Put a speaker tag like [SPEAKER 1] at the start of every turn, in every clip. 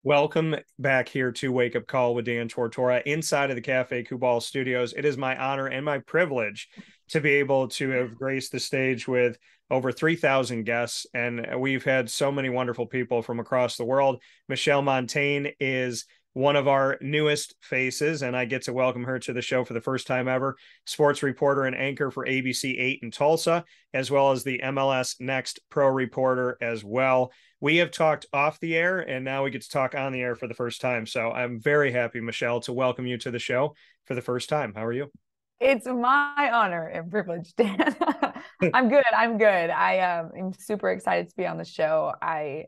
[SPEAKER 1] Welcome back here to Wake Up Call with Dan Tortora inside of the Cafe Kubal studios. It is my honor and my privilege to be able to have graced the stage with over 3,000 guests. And we've had so many wonderful people from across the world. Michelle Montaine is one of our newest faces, and I get to welcome her to the show for the first time ever. Sports reporter and anchor for ABC 8 in Tulsa, as well as the MLS Next Pro reporter as well. We have talked off the air, and now we get to talk on the air for the first time. So I'm very happy, Michelle, to welcome you to the show for the first time. How are you?
[SPEAKER 2] It's my honor and privilege, Dan. I'm good. I'm good. I'm super excited to be on the show. I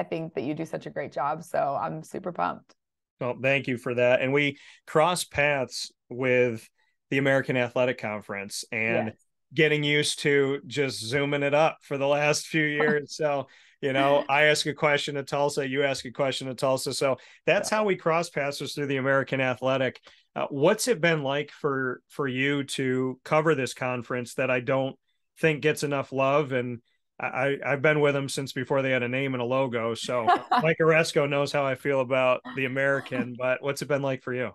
[SPEAKER 2] think that you do such a great job, so I'm super pumped.
[SPEAKER 1] Well, thank you for that. And we cross paths with the American Athletic Conference and
[SPEAKER 2] Yes.
[SPEAKER 1] getting used to just zooming it up for the last few years. So, I ask a question at Tulsa, you ask a question at Tulsa. So that's how we cross paths was through the American Athletic. What's it been like for you to cover this conference that I don't think gets enough love? And I've been with them since before they had a name and a logo. So Mike Oresco knows how I feel about the American, but what's it been like for you?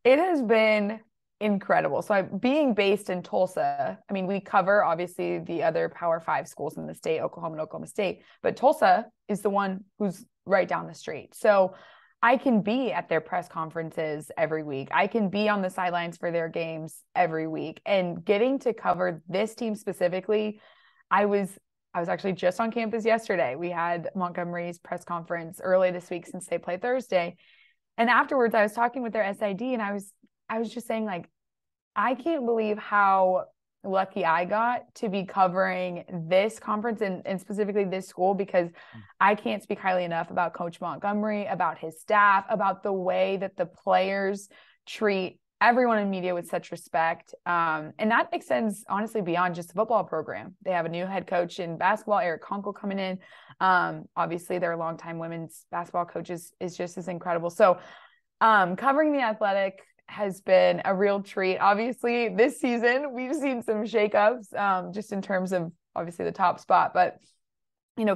[SPEAKER 2] It has been incredible. Being based in Tulsa, I mean, we cover obviously the other Power Five schools in the state, Oklahoma and Oklahoma State, but Tulsa is the one who's right down the street. So I can be at their press conferences every week. I can be on the sidelines for their games every week. And getting to cover this team specifically, I was I was actually just on campus yesterday. We had Montgomery's press conference early this week since they play Thursday. And afterwards I was talking with their SID and I was just saying, like, I can't believe how lucky I got to be covering this conference and specifically this school, because I can't speak highly enough about Coach Montgomery, about his staff, about the way that the players treat everyone in media with such respect. And that extends honestly beyond just the football program. They have a new head coach in basketball, Eric Conkle, coming in. Obviously their longtime women's basketball coach is just as incredible. So covering the Athletic has been a real treat. Obviously this season we've seen some shakeups, just in terms of obviously the top spot, but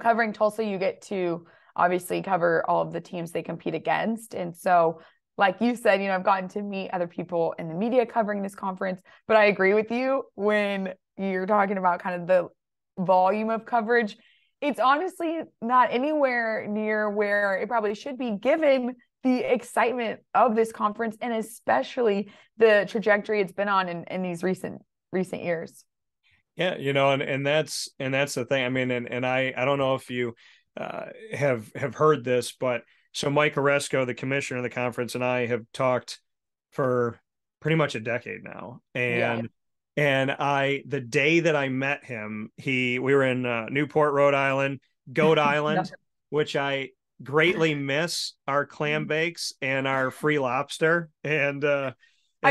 [SPEAKER 2] covering Tulsa, you get to obviously cover all of the teams they compete against. And so, like you said, I've gotten to meet other people in the media covering this conference, but I agree with you when you're talking about kind of the volume of coverage. It's honestly not anywhere near where it probably should be, given the excitement of this conference and especially the trajectory it's been on in these recent years.
[SPEAKER 1] Yeah, and that's the thing. I mean, and I don't know if you have heard this, but so Mike Oresco, the commissioner of the conference, and I have talked for pretty much a decade now.
[SPEAKER 2] Yeah.
[SPEAKER 1] And I the day that I met him, we were in Newport, Rhode Island, Goat
[SPEAKER 2] Yeah.
[SPEAKER 1] Island, which I greatly miss our clam bakes and our free lobster.
[SPEAKER 2] I
[SPEAKER 1] And then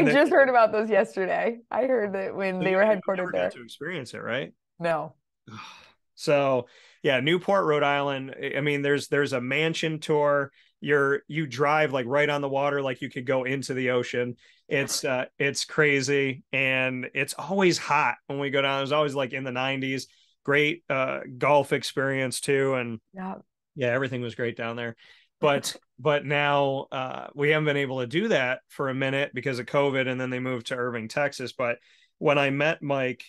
[SPEAKER 2] just heard about those yesterday. I heard that when
[SPEAKER 1] so
[SPEAKER 2] they were
[SPEAKER 1] you
[SPEAKER 2] headquartered
[SPEAKER 1] never got
[SPEAKER 2] there.
[SPEAKER 1] to experience it, right?
[SPEAKER 2] No.
[SPEAKER 1] So yeah, Newport, Rhode Island. I mean, there's a mansion tour. You drive like right on the water, like you could go into the ocean. It's crazy, and it's always hot when we go down. It's always like in the 90s. Great golf experience too, and
[SPEAKER 2] Yeah.
[SPEAKER 1] yeah, everything was great down there. But now we haven't been able to do that for a minute because of COVID, and then they moved to Irving, Texas. But when I met Mike,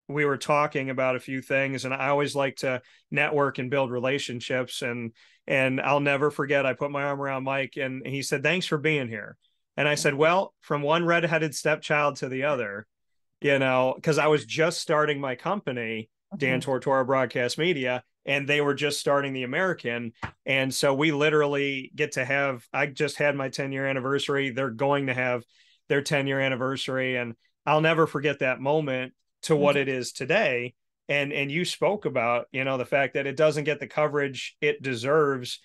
[SPEAKER 1] we were talking about a few things, and I always like to network and build relationships. And I'll never forget, I put my arm around Mike and he said, "Thanks for being here." And I said, "Well, from one redheaded stepchild to the other, because I was just starting my company, Dan
[SPEAKER 2] Mhm.
[SPEAKER 1] Tortora Broadcast Media, and they were just starting the American. And so we literally get to I just had my 10-year anniversary. They're going to have their 10-year anniversary. And I'll never forget that moment to what it is today. And you spoke about, the fact that it doesn't get the coverage it deserves.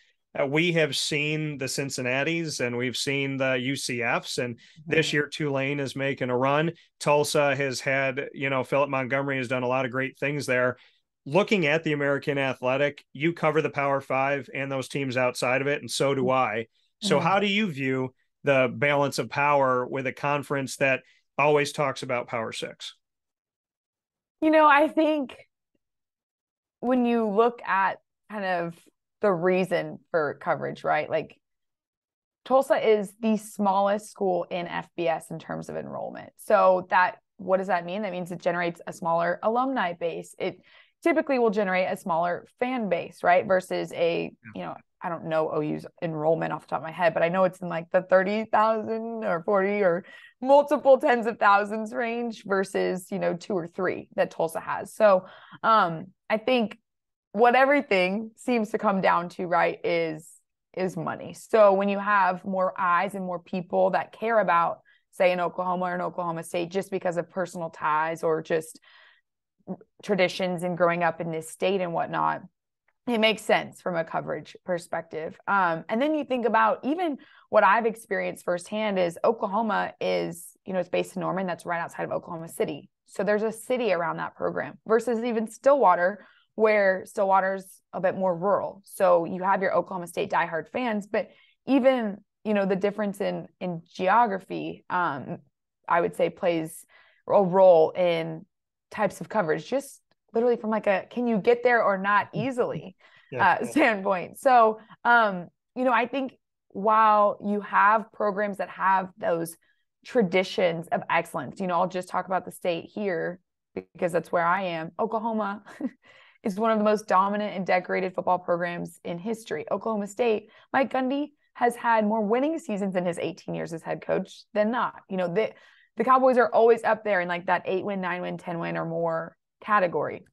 [SPEAKER 1] We have seen the Cincinnati's and we've seen the UCF's, and this
[SPEAKER 2] Mhm.
[SPEAKER 1] year Tulane is making a run. Tulsa has had, Philip Montgomery has done a lot of great things there. Looking at the American Athletic, you cover the Power Five and those teams outside of it, and so do I. So,
[SPEAKER 2] Mhm.
[SPEAKER 1] how do you view the balance of power with a conference that always talks about Power Six?
[SPEAKER 2] I think when you look at kind of the reason for coverage, right? Like Tulsa is the smallest school in FBS in terms of enrollment. So what does that mean? That means it generates a smaller alumni base. It typically will generate a smaller fan base, right? Versus I don't know OU's enrollment off the top of my head, but I know it's in like the 30,000 or 40 or multiple tens of thousands range versus, 2 or 3 that Tulsa has. So I think what everything seems to come down to, right, is money. So when you have more eyes and more people that care about, say, in Oklahoma or in Oklahoma State, just because of personal ties or just traditions and growing up in this state and whatnot, it makes sense from a coverage perspective. And then you think about even what I've experienced firsthand is Oklahoma is, it's based in Norman. That's right outside of Oklahoma City. So there's a city around that program versus even Stillwater, where Stillwater's a bit more rural. So you have your Oklahoma State diehard fans, but even, the difference in geography, I would say plays a role in types of coverage, just literally from like can you get there or not easily standpoint. So, I think while you have programs that have those traditions of excellence, I'll just talk about the state here because that's where I am. Oklahoma is one of the most dominant and decorated football programs in history. Oklahoma State, Mike Gundy has had more winning seasons in his 18 years as head coach than not. The Cowboys are always up there in like that 8-win, 9-win, 10-win or more category.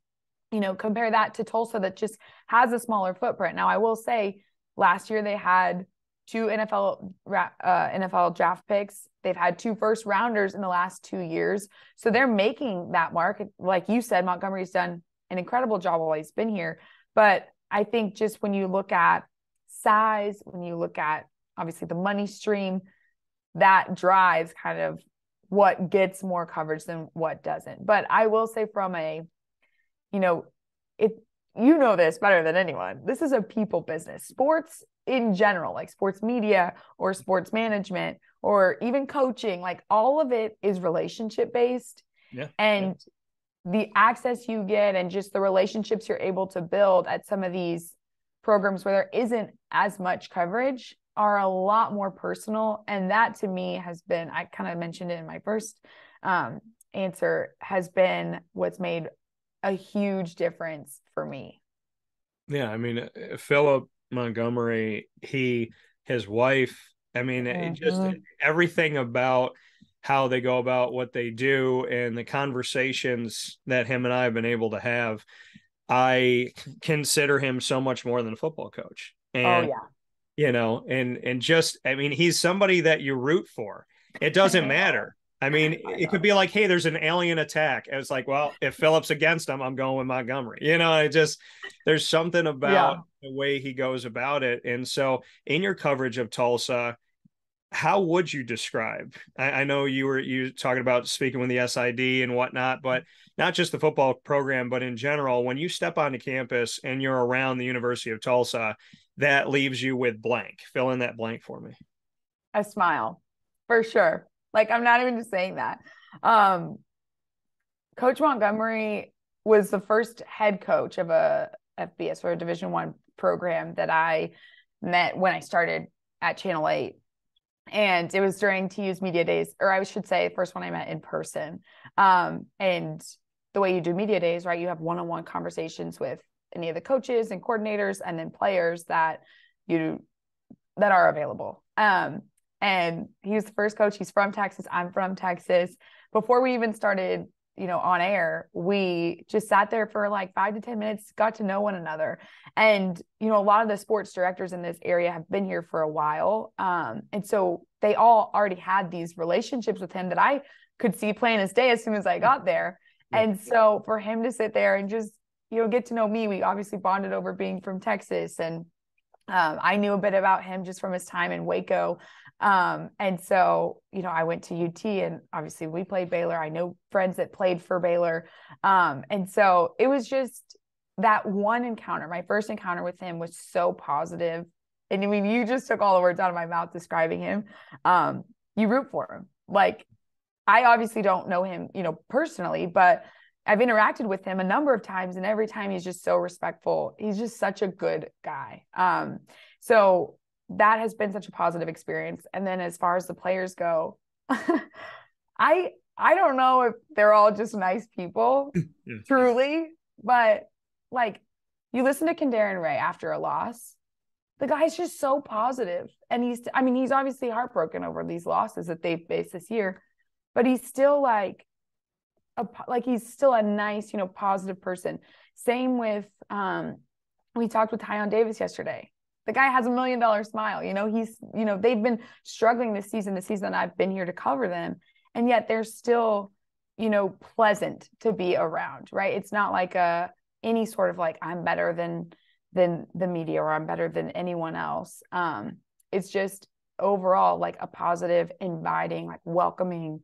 [SPEAKER 2] Compare that to Tulsa that just has a smaller footprint. Now, I will say last year they had 2 NFL draft picks. They've had 2 first rounders in the last 2 years. So they're making that mark. Like you said, Montgomery's done an incredible job while he's been here. But I think just when you look at size, when you look at obviously the money stream, that drives kind of what gets more coverage than what doesn't. But I will say from this better than anyone, this is a people business. Sports in general, like sports media or sports management or even coaching, like all of it is relationship based.
[SPEAKER 1] Yeah.
[SPEAKER 2] And the access you get and just the relationships you're able to build at some of these programs where there isn't as much coverage are a lot more personal. And that to me has been, I kind of mentioned it in my first answer, has been what's made a huge difference for me.
[SPEAKER 1] Yeah. I mean, Philip Montgomery, his wife, I mean, just everything about how they go about what they do and the conversations that him and I have been able to have, I consider him so much more than a football coach. And, and just, I mean, he's somebody that you root for. It doesn't matter. I mean, it could be like, hey, there's an alien attack. It's like, well, if Philip's against him, I'm going with Montgomery. There's something about the way he goes about it. And so in your coverage of Tulsa, how would you describe? I know you talking about speaking with the SID and whatnot, but not just the football program, but in general, when you step onto campus and you're around the University of Tulsa, that leaves you with blank. Fill in that blank for me.
[SPEAKER 2] A smile, for sure. Like, I'm not even just saying that. Coach Montgomery was the first head coach of a FBS or a Division I program that I met when I started at Channel 8. And it was during TU's media days, or I should say first one I met in person. And the way you do media days, right? You have one-on-one conversations with any of the coaches and coordinators and then players that are available. And he was the first coach. He's from Texas. I'm from Texas. Before we even started, on air, we just sat there for like 5 to 10 minutes, got to know one another. And, a lot of the sports directors in this area have been here for a while. And so they all already had these relationships with him that I could see plain as day as soon as I got there. And so for him to sit there and just, get to know me, we obviously bonded over being from Texas. And I knew a bit about him just from his time in Waco. And so, I went to UT and obviously we played Baylor. I know friends that played for Baylor. And so it was just that one encounter. My first encounter with him was so positive. And I mean, you just took all the words out of my mouth describing him. You root for him. Like, I obviously don't know him, personally, but I've interacted with him a number of times, and every time he's just so respectful. He's just such a good guy. So that has been such a positive experience. And then as far as the players go, I don't know if they're all just nice people, truly, but like you listen to Kendarin Ray after a loss, the guy's just so positive. And he's obviously heartbroken over these losses that they've faced this year, but he's still he's still a nice, positive person. Same with, we talked with Tyon Davis yesterday. The guy has $1 million smile. He's, they've been struggling this season I've been here to cover them. And yet they're still, pleasant to be around, right? It's not like any sort of like, I'm better than the media or I'm better than anyone else. It's just overall like a positive, inviting, like welcoming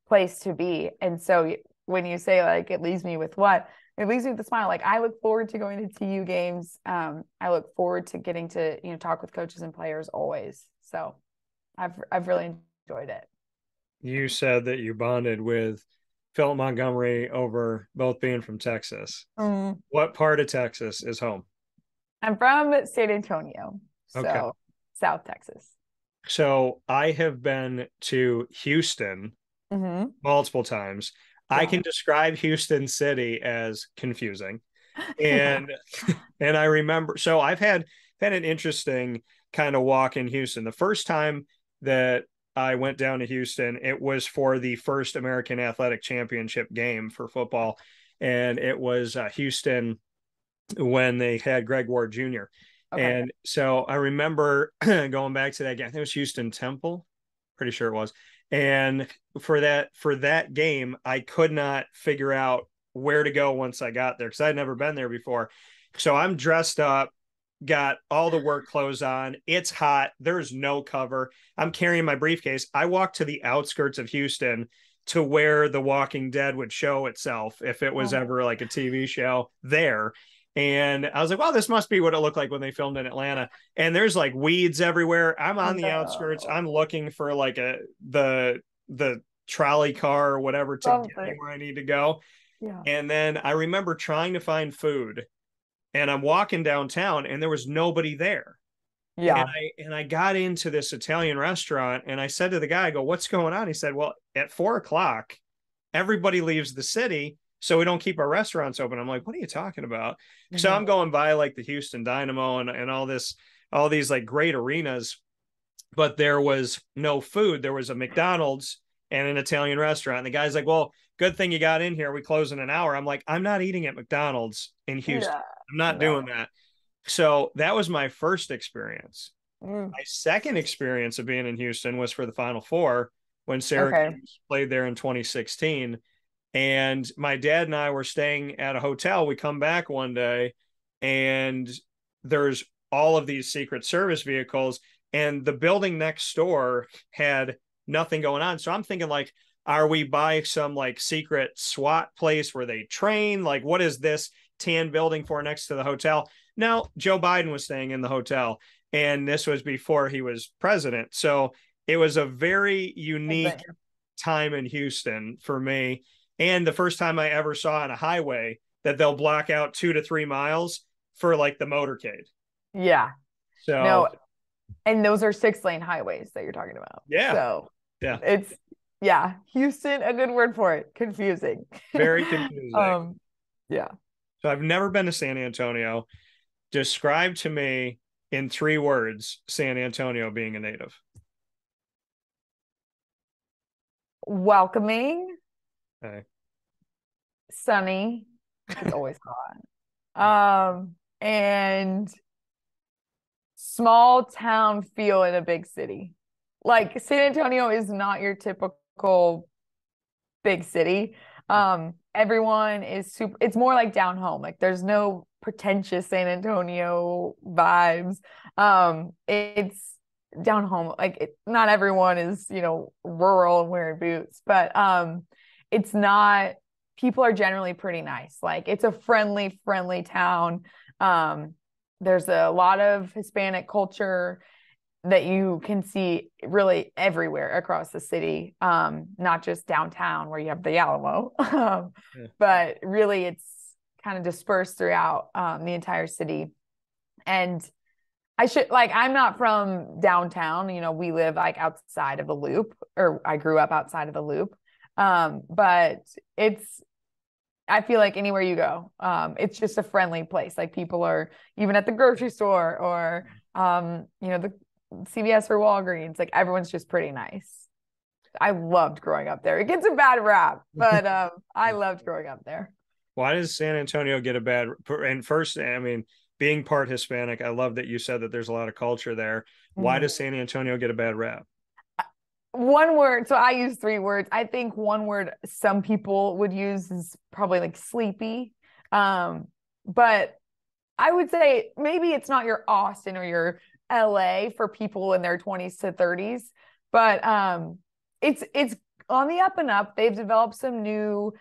[SPEAKER 2] place to be. And so when you say like, it leaves me with what? It leaves me with a smile. Like I look forward to going to TU games. I look forward to getting to, talk with coaches and players always. So I've really enjoyed it.
[SPEAKER 1] You said that you bonded with Philip Montgomery over both being from Texas. What part of Texas is home?
[SPEAKER 2] I'm from San Antonio, so South Texas.
[SPEAKER 1] So I have been to Houston multiple times. Yeah. I can describe Houston City as confusing. And and I remember, so I've had an interesting kind of walk in Houston. The first time that I went down to Houston, it was for the first American Athletic Championship game for football. And it was Houston when they had Greg Ward Jr. Okay. And so I remember going back to that game. I think it was Houston Temple. Pretty sure it was. And for that game, I could not figure out where to go once I got there because I'd never been there before. So I'm dressed up, got all the work clothes on. It's hot. There's no cover. I'm carrying my briefcase. I walked to the outskirts of Houston to where The Walking Dead would show itself if it was ever like a TV show there. And I was like, well, this must be what it looked like when they filmed in Atlanta. And there's like weeds everywhere. I'm on the outskirts. I'm looking for like the trolley car or whatever to get me where I need to go. Yeah. And then I remember trying to find food and I'm walking downtown and there was nobody there. Yeah. And I got into this Italian restaurant and I said to the guy, I go, what's going on? He said, well, at 4:00, everybody leaves the city. So we don't keep our restaurants open. I'm like, what are you talking about? Mm-hmm. So I'm going by like the Houston Dynamo and all these like great arenas, but there was no food. There was a McDonald's and an Italian restaurant. And the guy's like, well, good thing you got in here. We close in an hour. I'm like, I'm not eating at McDonald's in Houston. Yeah. I'm not doing that. So that was my first experience. My second experience of being in Houston was for the Final Four when Syracuse played there in 2016. And my dad and I were staying at a hotel. We come back one day and there's all of these Secret Service vehicles and the building next door had nothing going on. So I'm thinking like, are we by some like secret SWAT place where they train? Like, what is this tan building for next to the hotel? No, Joe Biden was staying in the hotel and this was before he was president. So it was a very unique time in Houston for me. And the first time I ever saw on a highway that they'll block out 2 to 3 miles for like the motorcade.
[SPEAKER 2] Yeah.
[SPEAKER 1] So
[SPEAKER 2] no, and those are 6-lane highways that you're talking about.
[SPEAKER 1] Yeah.
[SPEAKER 2] So
[SPEAKER 1] yeah,
[SPEAKER 2] Houston, a good word for it. Confusing.
[SPEAKER 1] Very confusing.
[SPEAKER 2] Yeah.
[SPEAKER 1] So I've never been to San Antonio. Describe to me in 3 words San Antonio being a native.
[SPEAKER 2] Welcoming.
[SPEAKER 1] Okay.
[SPEAKER 2] Sunny. It's always hot. And small town feel in a big city. Like San Antonio is not your typical big city. Everyone is super, it's more like down home. Like there's no pretentious San Antonio vibes. It's down home. Like not everyone is, rural and wearing boots, but it's not, people are generally pretty nice. Like it's a friendly town. There's a lot of Hispanic culture. that you can see really everywhere across the city, not just downtown where you have the Alamo, but really it's kind of dispersed throughout the entire city. And I'm not from downtown, we live like outside of the loop, or I grew up outside of the loop. But I feel like anywhere you go, it's just a friendly place. Like people are even at the grocery store or, the CVS or Walgreens, like everyone's just pretty nice. I loved growing up there. It gets a bad rap, but I loved growing up there.
[SPEAKER 1] Why does San Antonio get a bad? And first, I mean, being part Hispanic, I love that you said that there's a lot of culture there. Why does San Antonio get a bad rap?
[SPEAKER 2] One word. So I use 3 words. I think one word some people would use is probably like sleepy. But I would say maybe it's not your Austin or your LA for people in their 20s to 30s, but it's on the up and up. They've developed some new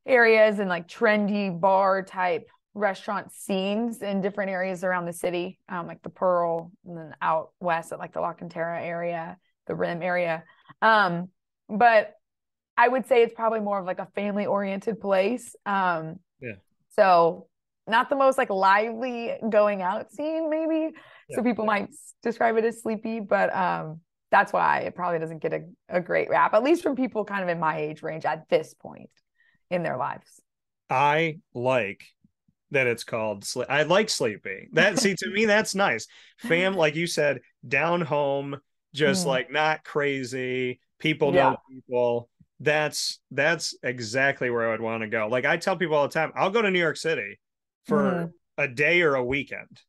[SPEAKER 2] areas and like trendy bar type restaurant scenes in different areas around the city, like the Pearl, and then out west at like the La Cantera area, the Rim area. But I would say it's probably more of like a family oriented place. So not the most like lively going out scene, maybe. Yeah. So people might describe it as sleepy, but that's why it probably doesn't get a great rap, at least from people kind of in my age range at this point in their lives.
[SPEAKER 1] I like that it's called I like sleepy. That see, to me, that's nice. Fam, like you said, down home, just like not crazy. People know people. That's exactly where I would want to go. Like I tell people all the time, I'll go to New York City for a day or a weekend.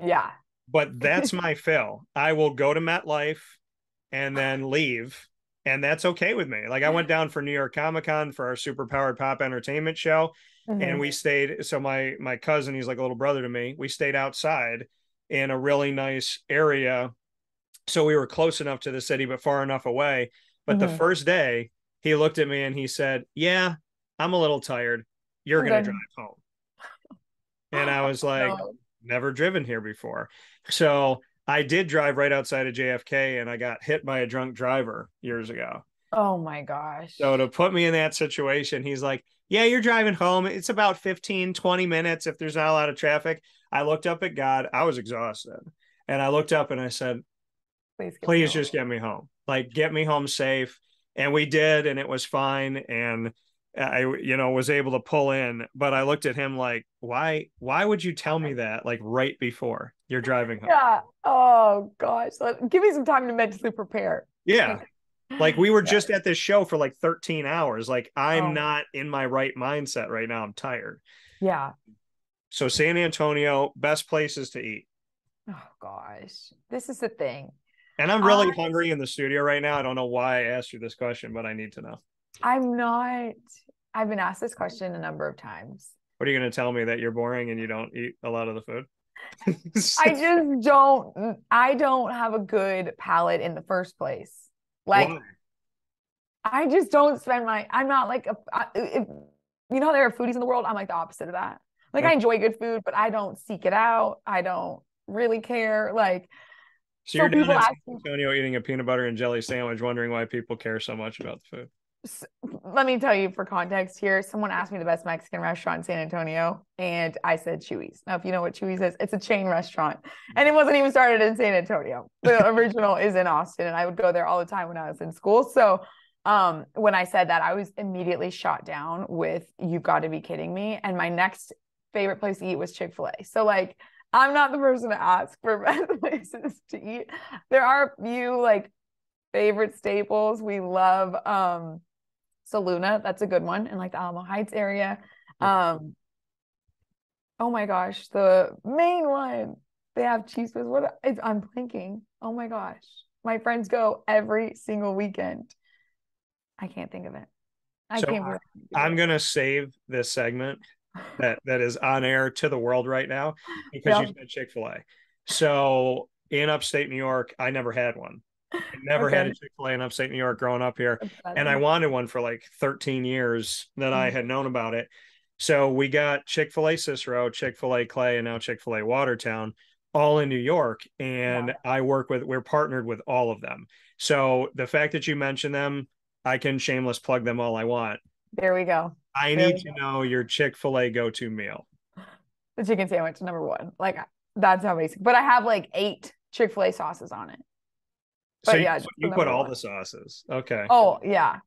[SPEAKER 2] Yeah.
[SPEAKER 1] But that's my fill. I will go to MetLife and then leave. And that's okay with me. Like I went down for New York Comic-Con for our Super Powered Pop Entertainment show. And we stayed. So my cousin, he's like a little brother to me. We stayed outside in a really nice area. So we were close enough to the city, but far enough away. But the first day he looked at me and he said, "Yeah, I'm a little tired. You're going to drive home." And I was like, never driven here before. So I did drive right outside of JFK and I got hit by a drunk driver years ago.
[SPEAKER 2] Oh my gosh.
[SPEAKER 1] So to put me in that situation, he's like, "Yeah, you're driving home. It's about 15, 20 minutes if there's not a lot of traffic." I looked up at God. I was exhausted. And I looked up and I said, please just get me home. Like, get me home safe. And we did, and it was fine. And I, was able to pull in. But I looked at him like, why would you tell me that like right before you're driving home?
[SPEAKER 2] Yeah. Oh gosh. Give me some time to mentally prepare.
[SPEAKER 1] Yeah. Like we were just at this show for like 13 hours. Like I'm not in my right mindset right now. I'm tired.
[SPEAKER 2] Yeah.
[SPEAKER 1] So San Antonio, best places to eat.
[SPEAKER 2] Oh gosh. This is the thing.
[SPEAKER 1] And I'm really hungry in the studio right now. I don't know why I asked you this question, but I need to know.
[SPEAKER 2] I've been asked this question a number of times.
[SPEAKER 1] What are you going to tell me, that you're boring and you don't eat a lot of the food?
[SPEAKER 2] I don't have a good palate in the first place. Like, why? I just don't I'm not like, there are foodies in the world. I'm like the opposite of that. Like I enjoy good food, but I don't seek it out. I don't really care. Like,
[SPEAKER 1] so you're down in San Antonio eating a peanut butter and jelly sandwich, wondering why people care so much about the food.
[SPEAKER 2] Let me tell you for context here. Someone asked me the best Mexican restaurant in San Antonio, and I said Chuy's. Now, if you know what Chuy's is, it's a chain restaurant, and it wasn't even started in San Antonio. The original is in Austin, and I would go there all the time when I was in school. So when I said that, I was immediately shot down with, "You've got to be kidding me." And my next favorite place to eat was Chick-fil-A. So like, I'm not the person to ask for best places to eat. There are a few like favorite staples. We love Saluna. That's a good one in like the Alamo Heights area. Oh my gosh, the main one. They have cheese whiz. I'm blanking. Oh my gosh. My friends go every single weekend. I can't think of it.
[SPEAKER 1] I'm gonna save this segment that is on air to the world right now because you said Chick-fil-A. So in upstate New York, I never had one. I never had a Chick-fil-A in upstate New York growing up here. And I wanted one for like 13 years that I had known about it. So we got Chick-fil-A Cicero, Chick-fil-A Clay, and now Chick-fil-A Watertown. all in New York, and we're partnered with all of them. So the fact that you mentioned them, I can shameless plug them all I want.
[SPEAKER 2] There we go.
[SPEAKER 1] I need to know your Chick-fil-A go-to meal.
[SPEAKER 2] The chicken sandwich, number one. Like, that's how basic. But I have like 8 Chick-fil-A sauces on it. But
[SPEAKER 1] So
[SPEAKER 2] yeah,
[SPEAKER 1] you put all the sauces. Okay.
[SPEAKER 2] Oh, yeah.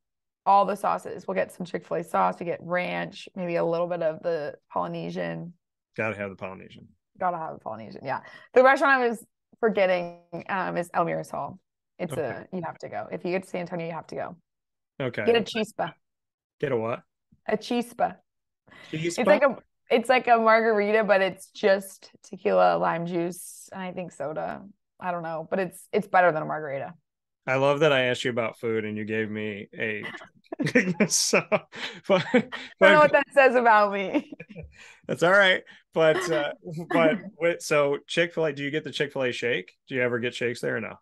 [SPEAKER 2] All the sauces. We'll get some Chick-fil-A sauce. We get ranch, maybe a little bit of the Polynesian.
[SPEAKER 1] Gotta have the Polynesian.
[SPEAKER 2] Gotta have the Polynesian. Yeah. The restaurant I was forgetting is El Mirasol. It's you have to go. If you get to San Antonio, you have to go.
[SPEAKER 1] Okay.
[SPEAKER 2] Get a chispa.
[SPEAKER 1] Get a what?
[SPEAKER 2] A chispa.
[SPEAKER 1] Chispa?
[SPEAKER 2] It's like a margarita, but it's just tequila, lime juice, and I think soda. I don't know, but it's better than a margarita.
[SPEAKER 1] I love that I asked you about food and you gave me a so but,
[SPEAKER 2] I don't know what that says about me.
[SPEAKER 1] That's all right. But so Chick-fil-A, do you get the Chick-fil-A shake? Do you ever get shakes there or no?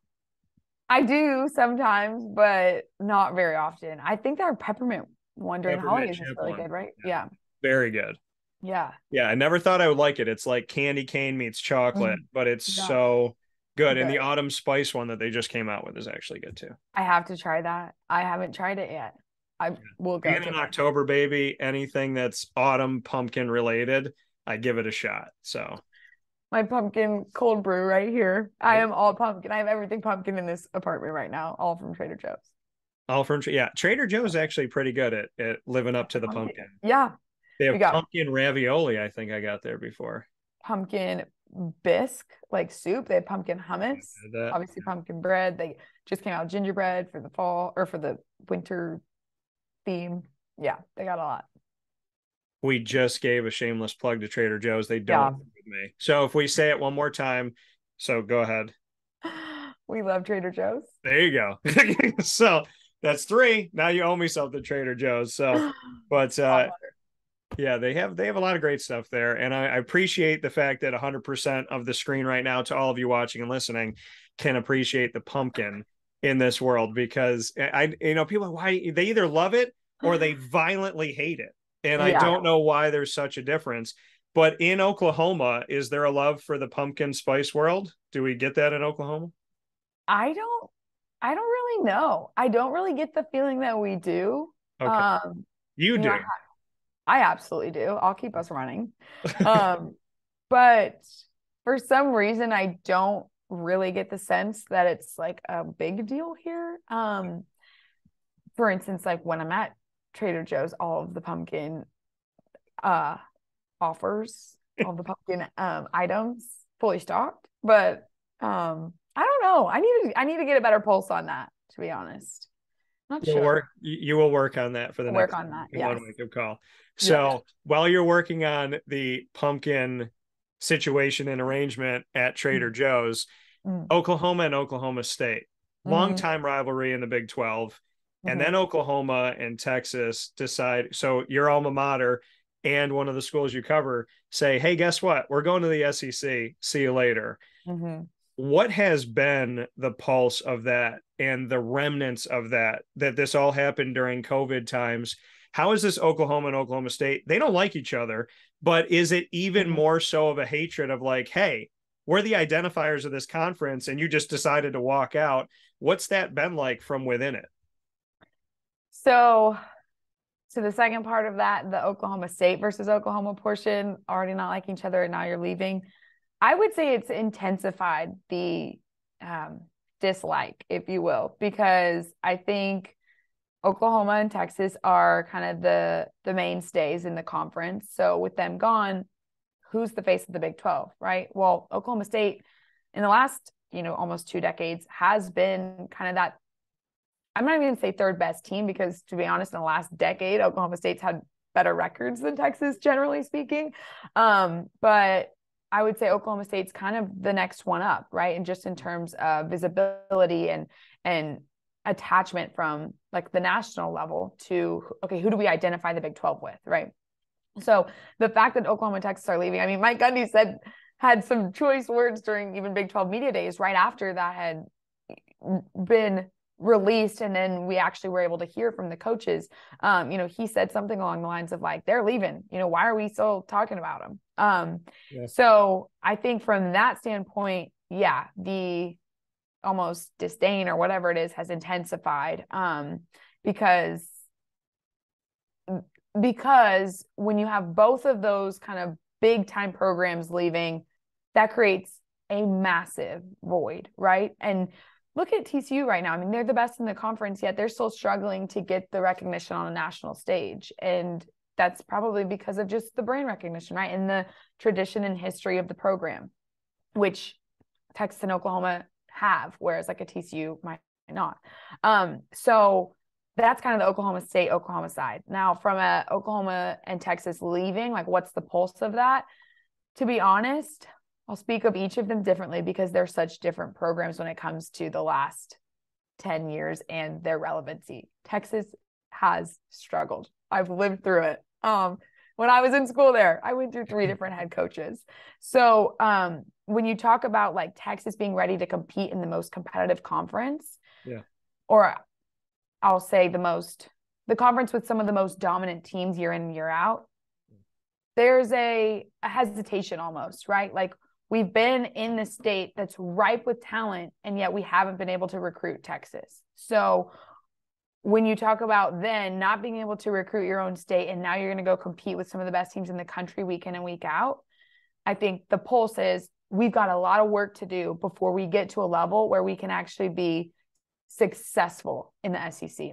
[SPEAKER 2] I do sometimes, but not very often. I think their peppermint one during holidays is really good, right? Yeah.
[SPEAKER 1] Very good.
[SPEAKER 2] Yeah.
[SPEAKER 1] Yeah. I never thought I would like it. It's like candy cane meets chocolate, but it's so good. And the autumn spice one that they just came out with is actually good too.
[SPEAKER 2] I have to try that. I haven't tried it yet. I will go.
[SPEAKER 1] Being an October baby, anything that's autumn pumpkin related, I give it a shot. So
[SPEAKER 2] my pumpkin cold brew right here. I am all pumpkin. I have everything pumpkin in this apartment right now, all from Trader Joe's.
[SPEAKER 1] All from Trader Joe's is actually pretty good at living up to the pumpkin.
[SPEAKER 2] Yeah.
[SPEAKER 1] They have pumpkin ravioli, I think I got there before.
[SPEAKER 2] Pumpkin bisque, like soup. They have pumpkin hummus. Obviously pumpkin bread. They just came out with gingerbread for the fall or for the winter theme. Yeah, they got a lot.
[SPEAKER 1] We just gave a shameless plug to Trader Joe's. They don't work with me. So if we say it one more time, so go ahead.
[SPEAKER 2] We love Trader Joe's.
[SPEAKER 1] There you go. So that's 3. Now you owe me something, Trader Joe's. So, but yeah, they have a lot of great stuff there. And I appreciate the fact that 100% of the screen right now, to all of you watching and listening, can appreciate the pumpkin in this world, because people, why they either love it or they violently hate it. And I don't know why there's such a difference. But in Oklahoma, is there a love for the pumpkin spice world? Do we get that in Oklahoma?
[SPEAKER 2] I don't really know. I don't really get the feeling that we do.
[SPEAKER 1] Okay. You do.
[SPEAKER 2] I absolutely do. I'll keep us running. But for some reason, I don't really get the sense that it's like a big deal here. For instance, like when I'm at Trader Joe's, all of the pumpkin offers, all the pumpkin items fully stocked. But I don't know. I need to get a better pulse on that, to be honest. Not sure.
[SPEAKER 1] You will work on that for the next
[SPEAKER 2] on that. Yes.
[SPEAKER 1] Wake-up call. So while you're working on the pumpkin situation and arrangement at Trader Joe's, Oklahoma and Oklahoma State, long-time rivalry in the Big 12. And then Oklahoma and Texas decide. So your alma mater and one of the schools you cover say, hey, guess what? We're going to the SEC. See you later. What has been the pulse of that and the remnants of that this all happened during COVID times? How is this Oklahoma and Oklahoma State? They don't like each other, but is it even more so of a hatred of like, hey, we're the identifiers of this conference and you just decided to walk out? What's that been like from within it?
[SPEAKER 2] So the second part of that, the Oklahoma State versus Oklahoma portion, already not liking each other and now you're leaving. I would say it's intensified the dislike, if you will, because I think Oklahoma and Texas are kind of the mainstays in the conference. So with them gone, who's the face of the Big 12, right? Well, Oklahoma State in the last, almost 2 decades has been kind of that, I'm not even going to say third best team, because to be honest, in the last decade, Oklahoma State's had better records than Texas, generally speaking. But I would say Oklahoma State's kind of the next one up, right? And just in terms of visibility and attachment from like the national level to, okay, who do we identify the Big 12 with, right? So the fact that Oklahoma and Texas are leaving, I mean, Mike Gundy had some choice words during even Big 12 media days right after that had been released, and then we actually were able to hear from the coaches. He said something along the lines of like, they're leaving, why are we still talking about them?
[SPEAKER 1] Yeah.
[SPEAKER 2] So I think from that standpoint, yeah, the almost disdain or whatever it is has intensified, because when you have both of those kind of big time programs leaving, that creates a massive void, right? And look at TCU right now. I mean, they're the best in the conference, yet they're still struggling to get the recognition on a national stage. And that's probably because of just the brand recognition, right? And the tradition and history of the program, which Texas and Oklahoma have, whereas like a TCU might not. So that's kind of the Oklahoma State, Oklahoma side. Now, from a Oklahoma and Texas leaving, like what's the pulse of that? To be honest, I'll speak of each of them differently because they're such different programs when it comes to the last 10 years and their relevancy. Texas has struggled. I've lived through it. When I was in school there, I went through 3 different head coaches. So when you talk about like Texas being ready to compete in the most competitive conference,
[SPEAKER 1] yeah,
[SPEAKER 2] or I'll say the conference with some of the most dominant teams year in and year out, there's a hesitation almost, right? Like we've been in the state that's ripe with talent, and yet we haven't been able to recruit Texas. So when you talk about then not being able to recruit your own state, and now you're going to go compete with some of the best teams in the country week in and week out, I think the pulse is we've got a lot of work to do before we get to a level where we can actually be successful in the SEC.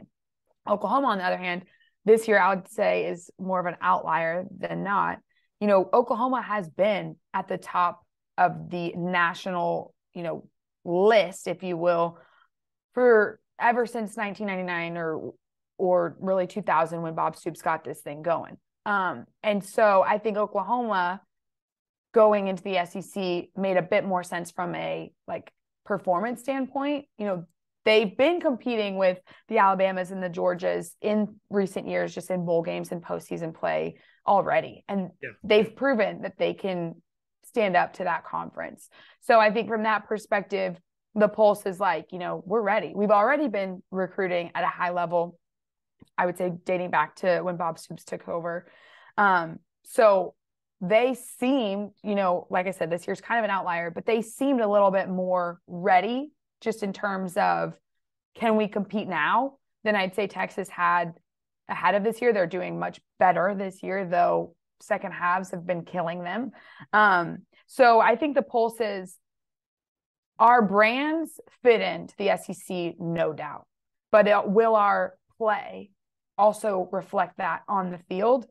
[SPEAKER 2] Oklahoma, on the other hand, this year I would say is more of an outlier than not. You know, Oklahoma has been at the top of the national, list, if you will, for ever since 1999 or really 2000 when Bob Stoops got this thing going. And so I think Oklahoma going into the SEC made a bit more sense from a like performance standpoint. They've been competing with the Alabamas and the Georgias in recent years, just in bowl games and postseason play already. And they've proven that they can stand up to that conference. So I think from that perspective, the pulse is like, we're ready. We've already been recruiting at a high level, I would say dating back to when Bob Stoops took over. So they seem, like I said, this year's kind of an outlier, but they seemed a little bit more ready just in terms of, can we compete now, than I'd say Texas had ahead of this year. They're doing much better this year, though second halves have been killing them. So I think the pulse is our brands fit into the SEC, no doubt, but will our play also reflect that on the field?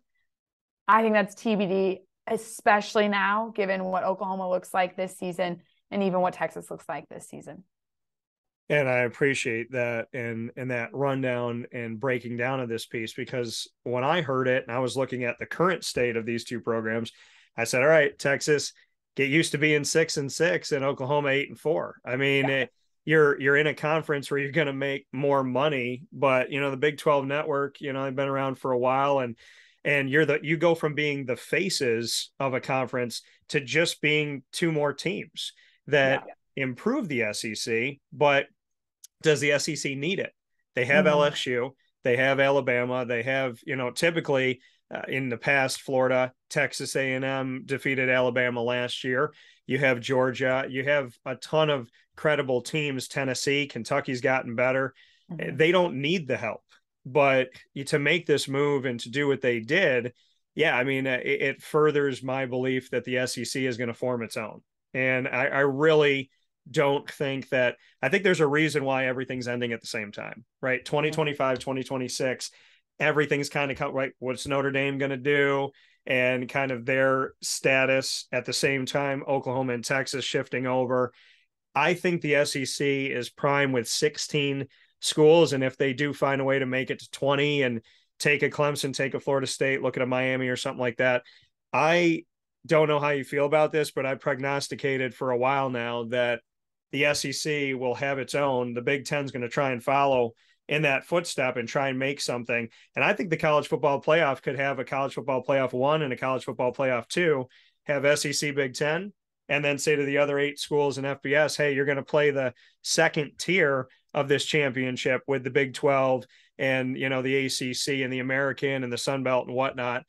[SPEAKER 2] I think that's TBD, especially now, given what Oklahoma looks like this season and even what Texas looks like this season.
[SPEAKER 1] And I appreciate that and that rundown and breaking down of this piece, because when I heard it and I was looking at the current state of these two programs, I said, all right, Texas, get used to being 6-6 and Oklahoma 8-4. I mean, you're in a conference where you're going to make more money, but the Big 12 network, they've been around for a while, and you go from being the faces of a conference to just being 2 more teams that improve the SEC. But does the SEC need it? They have LSU, they have Alabama, they have, typically in the past, Florida, Texas A&M defeated Alabama last year. You have Georgia, you have a ton of credible teams. Tennessee, Kentucky's gotten better. They don't need the help, but to make this move and to do what they did, it furthers my belief that the SEC is going to form its own. And I really don't think that, I think there's a reason why everything's ending at the same time, right? 2025, 2026, everything's kind of right. What's Notre Dame going to do? And kind of their status at the same time, Oklahoma and Texas shifting over. I think the SEC is prime with 16 schools. And if they do find a way to make it to 20 and take a Clemson, take a Florida State, look at a Miami or something like that, I don't know how you feel about this, but I prognosticated for a while now that the SEC will have its own. The Big Ten is going to try and follow in that footstep and try and make something. And I think the college football playoff could have a college football playoff 1 and a college football playoff 2, have SEC Big Ten, and then say to the other 8 schools in FBS, hey, you're going to play the second tier of this championship with the Big 12 and, the ACC and the American and the Sun Belt and whatnot.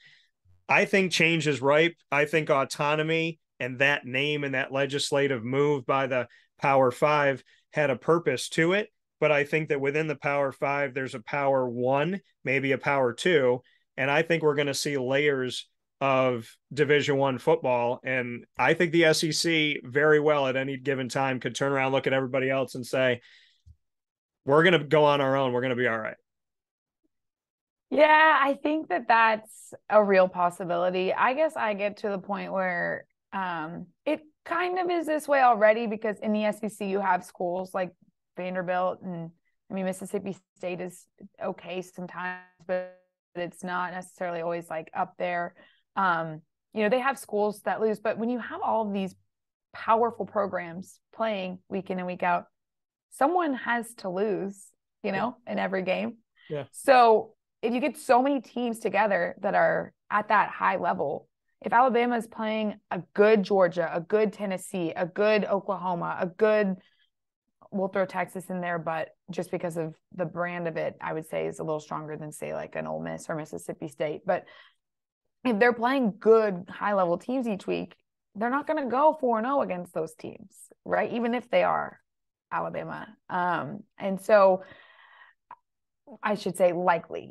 [SPEAKER 1] I think change is ripe. I think autonomy and that name and that legislative move by the Power Five had a purpose to it. But I think that within the Power Five, there's a Power One, maybe a Power Two. And I think we're going to see layers of Division One football. And I think the SEC very well at any given time could turn around, look at everybody else and say, we're going to go on our own. We're going to be all right.
[SPEAKER 2] Yeah, I think that that's a real possibility. I guess I get to the point where it kind of is this way already, because in the SEC you have schools like Vanderbilt, and I mean Mississippi State is okay sometimes, but it's not necessarily always like up there. They have schools that lose, but when you have all of these powerful programs playing week in and week out, someone has to lose, in every game.
[SPEAKER 1] Yeah.
[SPEAKER 2] So if you get so many teams together that are at that high level, if Alabama is playing a good Georgia, a good Tennessee, a good Oklahoma, we'll throw Texas in there, but just because of the brand of it, I would say is a little stronger than, say, like an Ole Miss or Mississippi State. But if they're playing good high-level teams each week, they're not going to go 4-0 against those teams, right? Even if they are Alabama. And so I should say likely,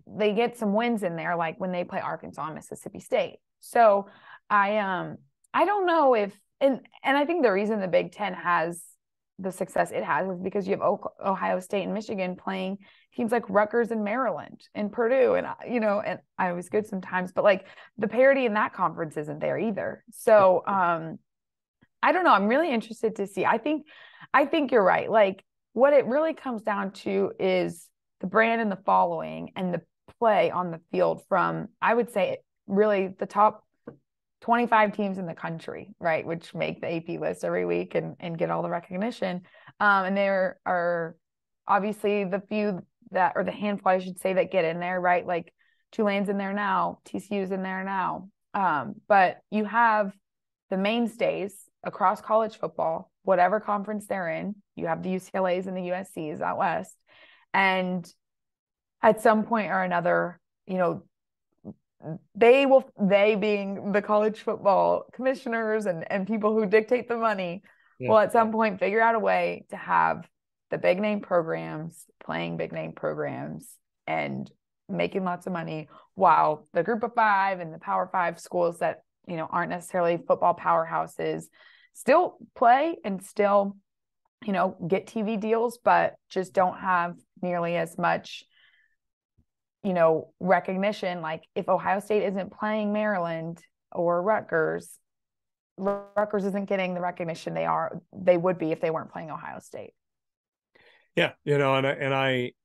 [SPEAKER 2] they get some wins in there, like when they play Arkansas and Mississippi State. So I don't know if, and I think the reason the Big Ten has the success it has is because you have Ohio State and Michigan playing teams like Rutgers and Maryland and Purdue. And, and I was good sometimes, but like the parity in that conference isn't there either. So I don't know. I'm really interested to see. I think you're right. Like what it really comes down to is the brand and the following and the play on the field from, I would say, really the top 25 teams in the country, right, which make the AP list every week and get all the recognition. And there are obviously the few that, or the handful, I should say, that get in there, right? Like Tulane's in there now, TCU's in there now. But you have the mainstays across college football, whatever conference they're in. You have the UCLAs and the USCs out west. And at some point or another, they being the college football commissioners and people who dictate the money, will at some point figure out a way to have the big name programs playing big name programs and making lots of money, while the group of five and the Power Five schools that, aren't necessarily football powerhouses still play and still, get TV deals, but just don't have nearly as much, recognition. Like if Ohio State isn't playing Maryland or Rutgers isn't getting the recognition they would be if they weren't playing Ohio State.
[SPEAKER 1] Yeah.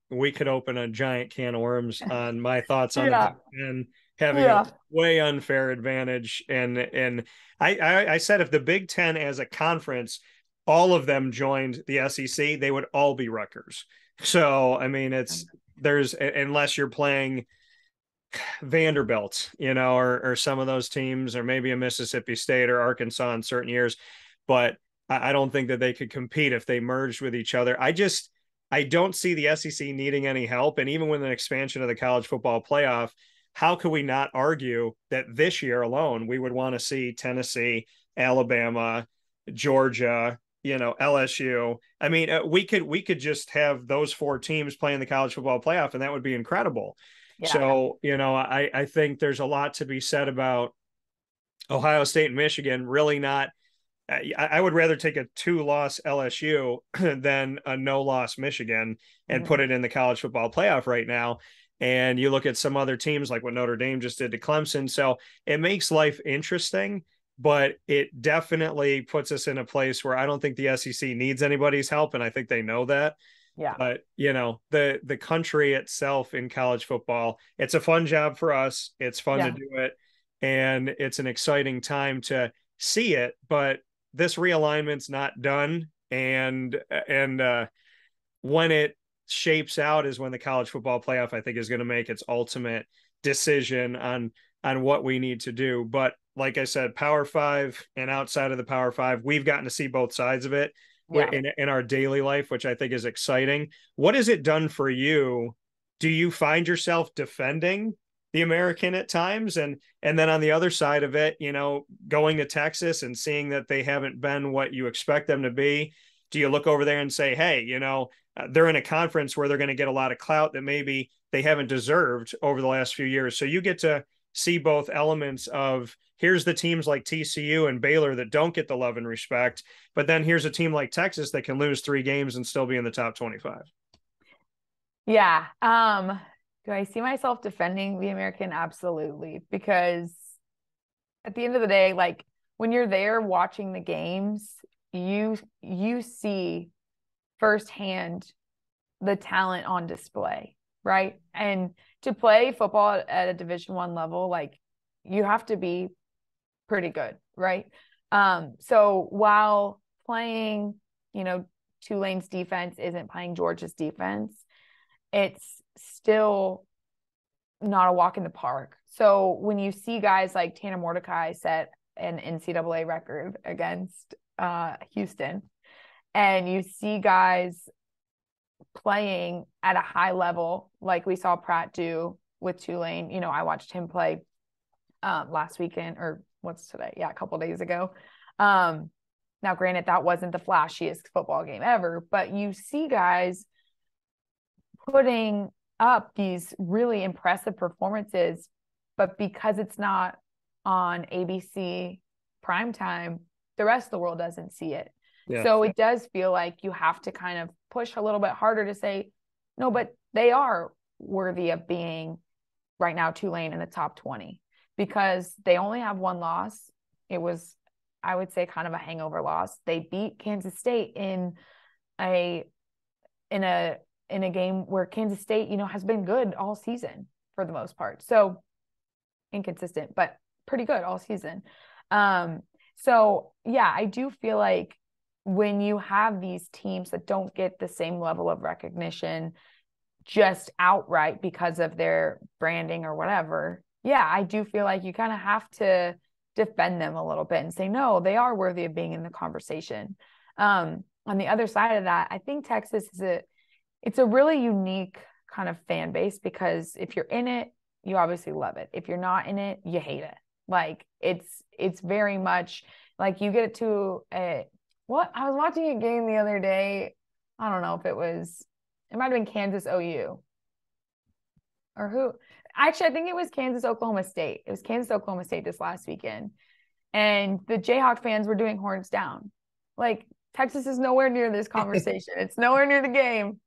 [SPEAKER 1] We could open a giant can of worms on my thoughts on the Big Ten having a way unfair advantage. And I said, if the Big Ten as a conference, all of them joined the SEC, they would all be Rutgers. So, I mean, unless you're playing Vanderbilt, or some of those teams, or maybe a Mississippi State or Arkansas in certain years. But I don't think that they could compete if they merged with each other. I don't see the SEC needing any help. And even with an expansion of the college football playoff, how could we not argue that this year alone, we would want to see Tennessee, Alabama, Georgia, LSU. I mean, we could just have those four teams playing the college football playoff, and that would be incredible. Yeah. So, I think there's a lot to be said about Ohio State and Michigan really not. I would rather take a 2-loss LSU than a no-loss Michigan and put it in the college football playoff right now. And you look at some other teams like what Notre Dame just did to Clemson. So it makes life interesting, but it definitely puts us in a place where I don't think the SEC needs anybody's help. And I think they know that. Yeah. But, the country itself in college football, it's a fun job for us. It's fun to do it. And it's an exciting time to see it. But this realignment's not done. And when it shapes out is when the college football playoff, I think, is going to make its ultimate decision on what we need to do. But like I said, Power Five and outside of the Power Five, we've gotten to see both sides of it in our daily life, which I think is exciting. What has it done for you? Do you find yourself defending the American at times. And then on the other side of it, going to Texas and seeing that they haven't been what you expect them to be. Do you look over there and say, hey, they're in a conference where they're going to get a lot of clout that maybe they haven't deserved over the last few years. So you get to see both elements of, here's the teams like TCU and Baylor that don't get the love and respect, but then here's a team like Texas that can lose 3 games and still be in the top 25.
[SPEAKER 2] Yeah. Do I see myself defending the American? Absolutely. Because at the end of the day, like when you're there watching the games, you see firsthand the talent on display, right? And to play football at a Division I level, like you have to be pretty good, right? So while playing, Tulane's defense isn't playing Georgia's defense, it's still not a walk in the park. So when you see guys like Tanner Mordecai set an NCAA record against Houston, and you see guys playing at a high level, like we saw Pratt do with Tulane. I watched him play last weekend, or what's today? Yeah, a couple days ago. Now, granted, that wasn't the flashiest football game ever, but you see guys putting up these really impressive performances, but because it's not on ABC primetime, the rest of the world doesn't see it. Yeah. So it does feel like you have to kind of push a little bit harder to say, no, but they are worthy of being right now Tulane in the top 20, because they only have 1 loss. It was, I would say, kind of a hangover loss. They beat Kansas State in a game where Kansas State, has been good all season for the most part. So inconsistent, but pretty good all season. So yeah, I do feel like when you have these teams that don't get the same level of recognition just outright because of their branding or whatever, yeah, I do feel like you kind of have to defend them a little bit and say, no, they are worthy of being in the conversation. On the other side of that, I think Texas it's a really unique kind of fan base, because if you're in it, you obviously love it. If you're not in it, you hate it. Like it's very much like you get it to I was watching a game the other day. I don't know if it might've been Kansas OU or who. Actually, I think it was Kansas Oklahoma State. It was Kansas Oklahoma State this last weekend. And the Jayhawk fans were doing horns down. Like, Texas is nowhere near this conversation. It's nowhere near the game.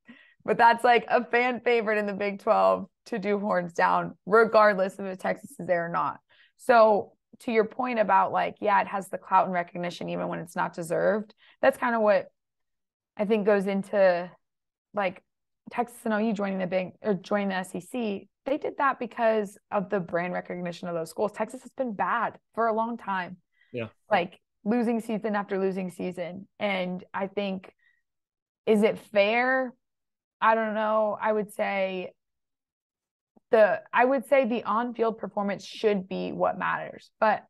[SPEAKER 2] But that's like a fan favorite in the Big 12 to do horns down, regardless of if Texas is there or not. So to your point about like, yeah, it has the clout and recognition even when it's not deserved. That's kind of what I think goes into like Texas and OU joining the SEC. They did that because of the brand recognition of those schools. Texas has been bad for a long time.
[SPEAKER 1] Yeah. Like
[SPEAKER 2] losing season after losing season. And I think, is it fair? I don't know. I would say the on-field performance should be what matters. But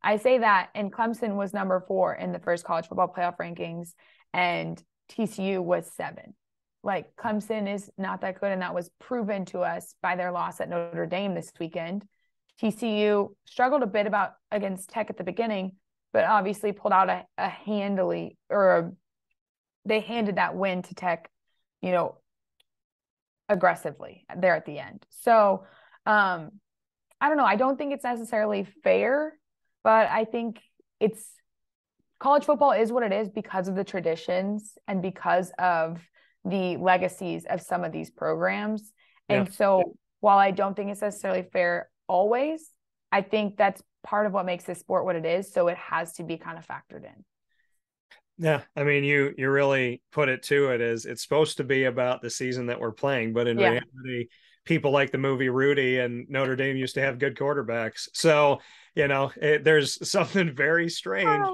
[SPEAKER 2] I say that, and Clemson was number 4 in the first college football playoff rankings, and TCU was 7. Like, Clemson is not that good, and that was proven to us by their loss at Notre Dame this weekend. TCU struggled a bit against Tech at the beginning, but obviously pulled out they handed that win to Tech, aggressively there at the end. So I don't know. I don't think it's necessarily fair, but I think college football is what it is because of the traditions and because of the legacies of some of these programs. And so while I don't think it's necessarily fair always, I think that's part of what makes this sport what it is. So it has to be kind of factored in.
[SPEAKER 1] Yeah. I mean, you really put it to it as it's supposed to be about the season that we're playing, but in reality, people like the movie Rudy, and Notre Dame used to have good quarterbacks. So, there's something very strange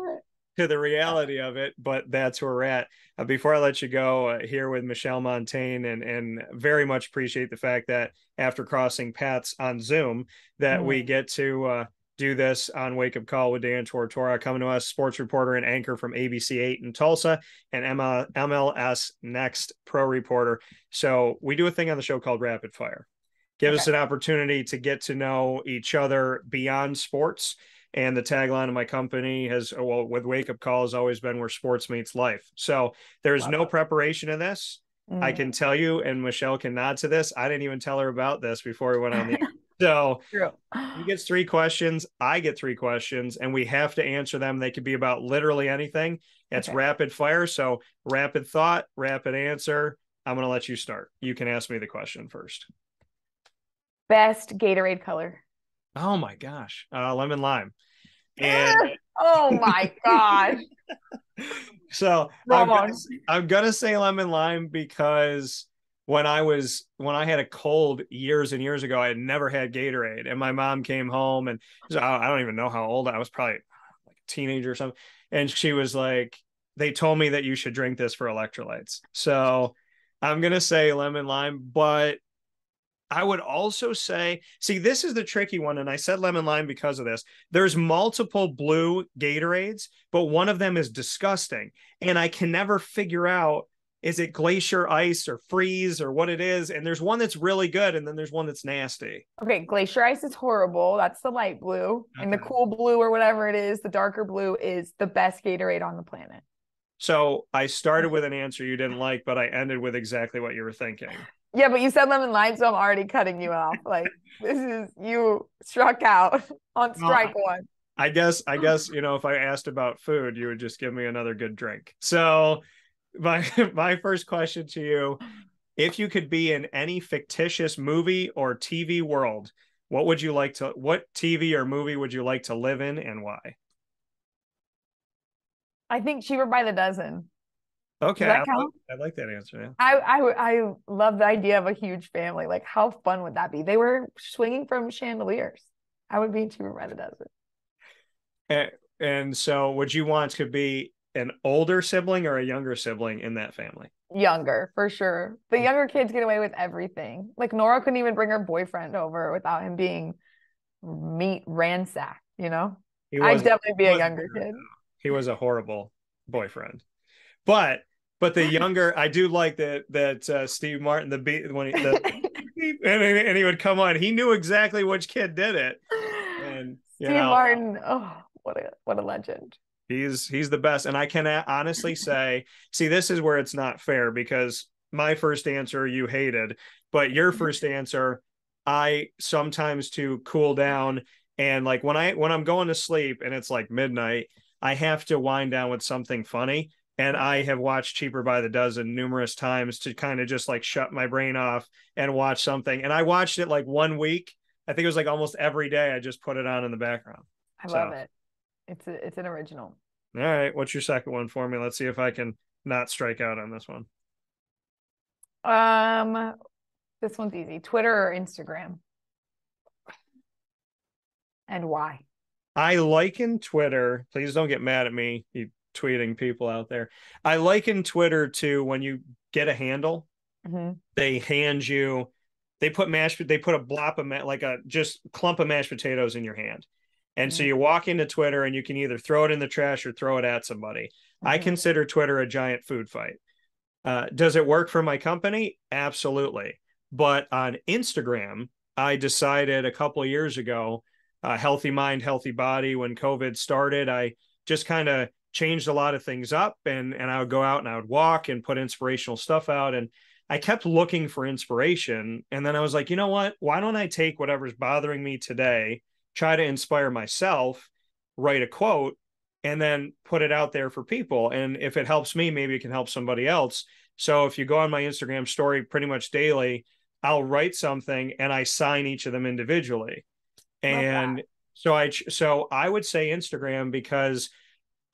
[SPEAKER 1] to the reality of it, but that's where we're at. Before I let you go, here with Michelle Montaine, and very much appreciate the fact that after crossing paths on Zoom, that we get to do this on Wake Up Call with Dan Tortora, coming to us, sports reporter and anchor from ABC 8 in Tulsa, and MLS Next pro reporter. So we do a thing on the show called Rapid Fire. Give us an opportunity to get to know each other beyond sports. And the tagline of my company has, well, with Wake Up Call has always been where sports meets life. So there's no preparation in this. I can tell you, and Michelle can nod to this, I didn't even tell her about this before we went on the so
[SPEAKER 2] True.
[SPEAKER 1] He gets 3 questions, I get 3 questions, and we have to answer them. They could be about literally anything. It's rapid fire. So rapid thought, rapid answer. I'm going to let you start. You can ask me the question first.
[SPEAKER 2] Best Gatorade color.
[SPEAKER 1] Oh my gosh. Lemon lime. And
[SPEAKER 2] oh my gosh.
[SPEAKER 1] So I'm gonna say lemon lime because when I had a cold years and years ago, I had never had Gatorade, and my mom came home, and I don't even know how old I was, probably like a teenager or something, and she was like, they told me that you should drink this for electrolytes. So I'm gonna say lemon lime, but I would also say, see, this is the tricky one. And I said lemon lime because of this. There's multiple blue Gatorades, but one of them is disgusting. And I can never figure out, is it glacier ice or freeze or what it is? And there's one that's really good. And then there's one that's nasty.
[SPEAKER 2] Okay. Glacier ice is horrible. That's the light blue. Okay. And the cool blue or whatever it is, the darker blue is the best Gatorade on the planet.
[SPEAKER 1] So I started with an answer you didn't like, but I ended with exactly what you were thinking.
[SPEAKER 2] Yeah, but you said lemon lime, so I'm already cutting you off. Like, you struck out on strike one.
[SPEAKER 1] I guess, if I asked about food, you would just give me another good drink. So my first question to you, if you could be in any fictitious movie or TV world, what TV or movie would you like to live in and why?
[SPEAKER 2] I think Cheaper by the Dozen.
[SPEAKER 1] Okay, I like that answer. Yeah.
[SPEAKER 2] I love the idea of a huge family. Like, how fun would that be? They were swinging from chandeliers. I would be Cheaper by the Dozen.
[SPEAKER 1] And so, would you want to be an older sibling or a younger sibling in that family?
[SPEAKER 2] Younger, for sure. The younger kids get away with everything. Like, Nora couldn't even bring her boyfriend over without him being meat ransacked. I'd definitely be a younger kid.
[SPEAKER 1] He was a horrible boyfriend. But the younger, I do like that Steve Martin, and he would come on. He knew exactly which kid did it. And
[SPEAKER 2] Steve Martin, oh, what a legend.
[SPEAKER 1] He's the best. And I can honestly say, see, this is where it's not fair because my first answer you hated, but your first answer, I sometimes to cool down. And like when I'm going to sleep and it's like midnight, I have to wind down with something funny. And I have watched Cheaper by the Dozen numerous times to kind of just like shut my brain off and watch something. And I watched it like 1 week. I think it was like almost every day. I just put it on in the background.
[SPEAKER 2] I love it. It's an original.
[SPEAKER 1] All right. What's your second one for me? Let's see if I can not strike out on this one.
[SPEAKER 2] This one's easy. Twitter or Instagram? And why?
[SPEAKER 1] I liken Twitter. Please don't get mad at me, you tweeting people out there. I liken Twitter to when you get a handle, they hand you, they put a blop of like a just clump of mashed potatoes in your hand. And so you walk into Twitter and you can either throw it in the trash or throw it at somebody. I consider Twitter a giant food fight. Does it work for my company? Absolutely. But on Instagram, I decided a couple of years ago, healthy mind, healthy body. When COVID started, I just kind of changed a lot of things up and I would go out and I would walk and put inspirational stuff out. And I kept looking for inspiration. And then I was like, you know what? Why don't I take whatever's bothering me today, try to inspire myself, write a quote, and then put it out there for people. And if it helps me, maybe it can help somebody else. So if you go on my Instagram story pretty much daily, I'll write something and I sign each of them individually. And so I would say Instagram because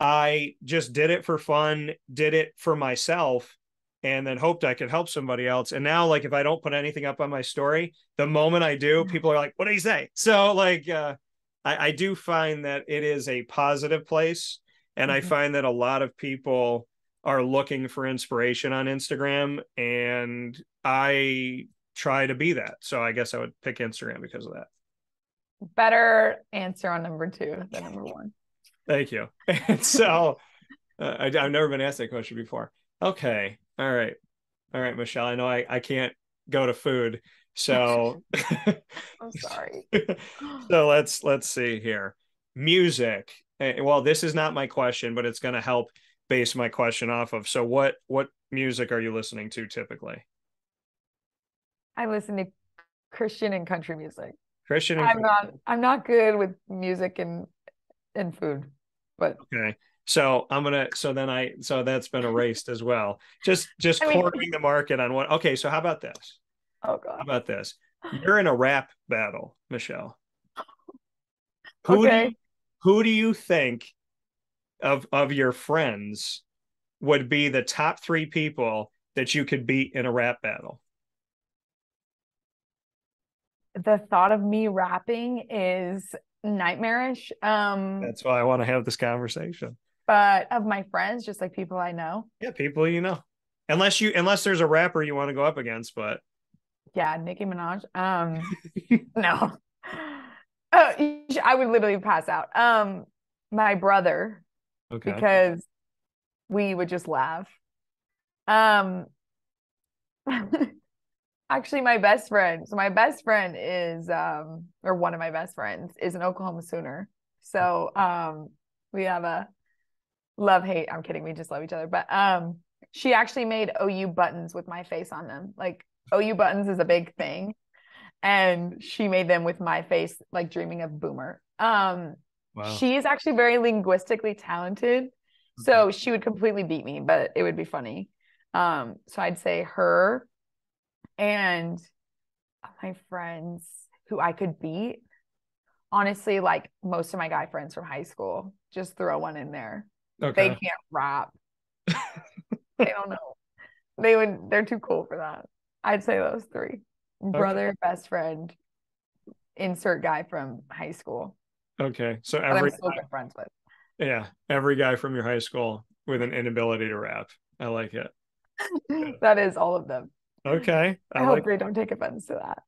[SPEAKER 1] I just did it for fun, did it for myself, and then hoped I could help somebody else. And now, like, if I don't put anything up on my story, the moment I do, people are like, what did he say? So like, I do find that it is a positive place. And I find that a lot of people are looking for inspiration on Instagram, and I try to be that. So I guess I would pick Instagram because of that.
[SPEAKER 2] Better answer on number 2 than number 1.
[SPEAKER 1] Thank you. And so I've never been asked that question before. Okay. All right, Michelle. I know I can't go to food. So
[SPEAKER 2] I'm sorry.
[SPEAKER 1] so let's see here. Music. Well, this is not my question, but it's going to help base my question off of. So what music are you listening to typically?
[SPEAKER 2] I listen to Christian and country music.
[SPEAKER 1] Christian and
[SPEAKER 2] I'm not good with music and food, but
[SPEAKER 1] okay. So so that's been erased as well. Just
[SPEAKER 2] I mean,
[SPEAKER 1] cornering the market on what. Okay, so how about this?
[SPEAKER 2] oh
[SPEAKER 1] How
[SPEAKER 2] God.
[SPEAKER 1] about this? You're in a rap battle, Michelle. Who do you
[SPEAKER 2] Okay.
[SPEAKER 1] who do you think of your friends would be the top three people that you could beat in a rap battle?
[SPEAKER 2] The thought of me rapping is nightmarish.
[SPEAKER 1] That's why I want to have this conversation.
[SPEAKER 2] But of my friends, just like people I know,
[SPEAKER 1] Yeah, people you know. Unless there's a rapper you want to go up against, but
[SPEAKER 2] yeah, Nicki Minaj. No. I would literally pass out. My brother,
[SPEAKER 1] okay.
[SPEAKER 2] because we would just laugh. Um, actually, my best friend. So my best friend is, or one of my best friends is an Oklahoma Sooner. So, we have a love hate. I'm kidding. We just love each other. But, she actually made OU buttons with my face on them. Like OU buttons is a big thing, and she made them with my face, like dreaming of Boomer.
[SPEAKER 1] Wow.
[SPEAKER 2] She is actually very linguistically talented,
[SPEAKER 1] Okay.
[SPEAKER 2] so she would completely beat me, but it would be funny. So I'd say her and my friends who I could beat. Honestly, like most of my guy friends from high school, just throw one in there. They
[SPEAKER 1] Okay.
[SPEAKER 2] can't rap. They don't know. They're too cool for that. I'd say those three.
[SPEAKER 1] Okay.
[SPEAKER 2] Brother, best friend, insert guy from high school
[SPEAKER 1] Okay. So
[SPEAKER 2] that I'm still good friends with.
[SPEAKER 1] yeah, every guy from your high school with an inability to rap. I like it.
[SPEAKER 2] That is all of them.
[SPEAKER 1] Okay. I
[SPEAKER 2] I hope
[SPEAKER 1] like
[SPEAKER 2] they don't take offense to that.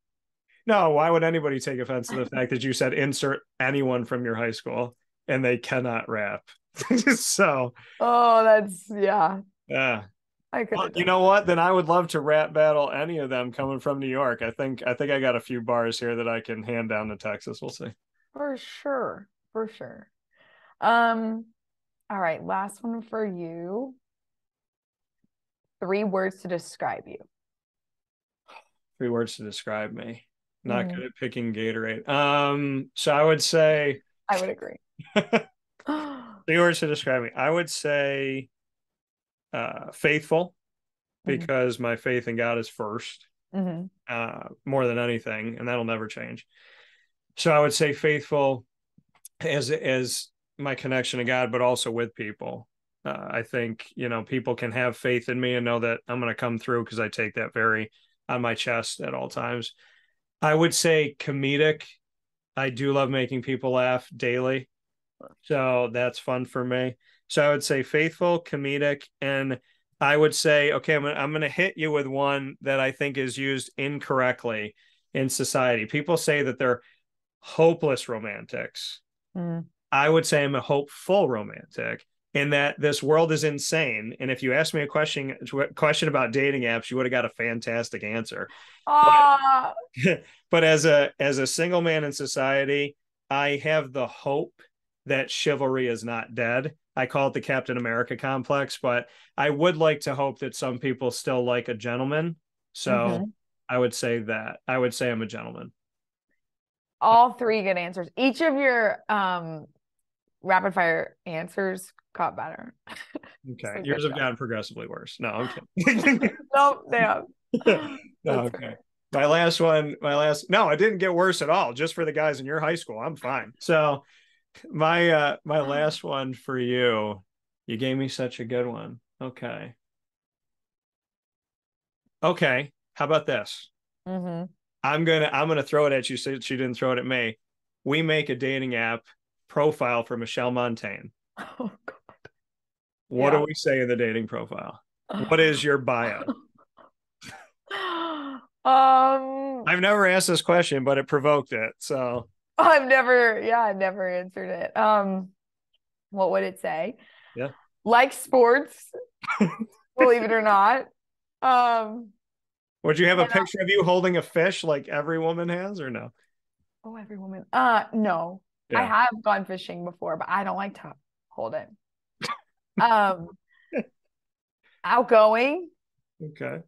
[SPEAKER 1] no, why would anybody take offense to the fact that you said insert anyone from your high school and they cannot rap? So
[SPEAKER 2] Oh, that's yeah.
[SPEAKER 1] yeah.
[SPEAKER 2] I could
[SPEAKER 1] Well,
[SPEAKER 2] have
[SPEAKER 1] you
[SPEAKER 2] done
[SPEAKER 1] know
[SPEAKER 2] that.
[SPEAKER 1] what? Then I would love to rap battle any of them coming from New York. I think I got a few bars here that I can hand down to Texas. We'll see.
[SPEAKER 2] For sure. For sure. Um, all right, last one for you. 3 words to describe you.
[SPEAKER 1] 3 words to describe me. Not
[SPEAKER 2] Mhm.
[SPEAKER 1] good at picking Gatorade. So I would say
[SPEAKER 2] I would agree.
[SPEAKER 1] 3 words to describe me. I would say faithful
[SPEAKER 2] Mhm.
[SPEAKER 1] because my faith in God is first,
[SPEAKER 2] Mhm.
[SPEAKER 1] more than anything, and that'll never change. So I would say faithful as my connection to God, but also with people. I think people can have faith in me and know that I'm going to come through because I take that very on my chest at all times. I would say comedic. I do love making people laugh daily. So that's fun for me. So I would say faithful, comedic, and I would say, okay, I'm gonna hit you with one that I think is used incorrectly in society. People say that they're hopeless romantics.
[SPEAKER 2] Mm.
[SPEAKER 1] I would say I'm a hopeful romantic in that this world is insane. And if you asked me a question about dating apps, you would have got a fantastic answer. But
[SPEAKER 2] Ah,
[SPEAKER 1] but as a single man in society, I have the hope that chivalry is not dead. I call it the Captain America complex, but I would like to hope that some people still like a gentleman. So
[SPEAKER 2] mhm.
[SPEAKER 1] I would say that. I would say I'm a gentleman.
[SPEAKER 2] All 3 good answers. Each of your rapid fire answers got better.
[SPEAKER 1] Okay.
[SPEAKER 2] So
[SPEAKER 1] Yours
[SPEAKER 2] good
[SPEAKER 1] have
[SPEAKER 2] job.
[SPEAKER 1] gotten progressively worse. No, I'm kidding.
[SPEAKER 2] No, they have.
[SPEAKER 1] No,
[SPEAKER 2] That's
[SPEAKER 1] okay.
[SPEAKER 2] fair.
[SPEAKER 1] No, it didn't get worse at all. Just for the guys in your high school, I'm fine. So my last one for you, you gave me such a good one. Okay. Okay. How about this?
[SPEAKER 2] Mm-hmm.
[SPEAKER 1] I'm gonna throw it at you so she didn't throw it at me. We make a dating app profile for Michelle Montaine.
[SPEAKER 2] Oh, God.
[SPEAKER 1] What do
[SPEAKER 2] Yeah.
[SPEAKER 1] we say in the dating profile? What is your bio?
[SPEAKER 2] Um,
[SPEAKER 1] I've never asked this question, but it provoked it. So
[SPEAKER 2] I've never answered it. What would it say?
[SPEAKER 1] yeah.
[SPEAKER 2] Like sports, believe it or not. Um,
[SPEAKER 1] Would you have a picture of you holding a fish like every woman has, or no?
[SPEAKER 2] Oh, every woman. No.
[SPEAKER 1] Yeah.
[SPEAKER 2] I have gone fishing before, but I don't like to hold it. Um, outgoing.
[SPEAKER 1] Okay.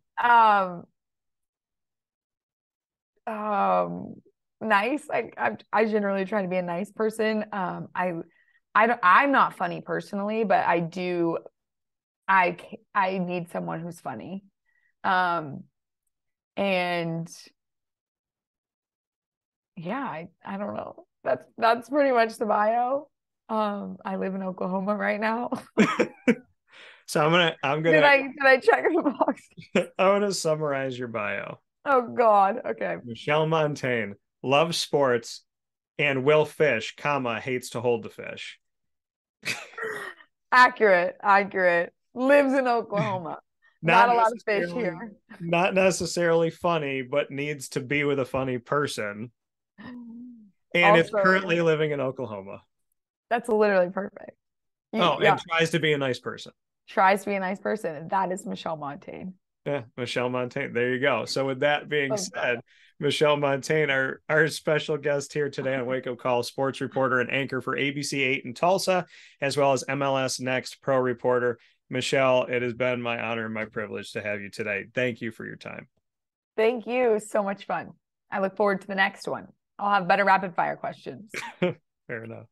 [SPEAKER 2] Nice. I generally try to be a nice person. I'm not funny personally, but I need someone who's funny. And yeah, I don't know. That's pretty much the bio. I live in Oklahoma right now.
[SPEAKER 1] So I'm gonna
[SPEAKER 2] Did I check the box?
[SPEAKER 1] I want to summarize your bio.
[SPEAKER 2] Oh God. Okay.
[SPEAKER 1] Michelle Montaine loves sports and will fish, comma, hates to hold the fish.
[SPEAKER 2] Accurate. Lives in Oklahoma. Not a lot of fish here.
[SPEAKER 1] Not necessarily funny, but needs to be with a funny person. And also, is currently living in Oklahoma.
[SPEAKER 2] That's literally perfect.
[SPEAKER 1] And tries to be a nice person.
[SPEAKER 2] Tries to be a nice person. That is Michelle Montaine.
[SPEAKER 1] Yeah, Michelle Montaine. There you go. So with that being said, Michelle Montaine, our special guest here today on Wake Up Call, sports reporter and anchor for ABC 8 in Tulsa, as well as MLS Next pro reporter. Michelle, it has been my honor and my privilege to have you today. Thank you for your time.
[SPEAKER 2] Thank you. So much fun. I look forward to the next one. I'll have better rapid fire questions.
[SPEAKER 1] Fair enough.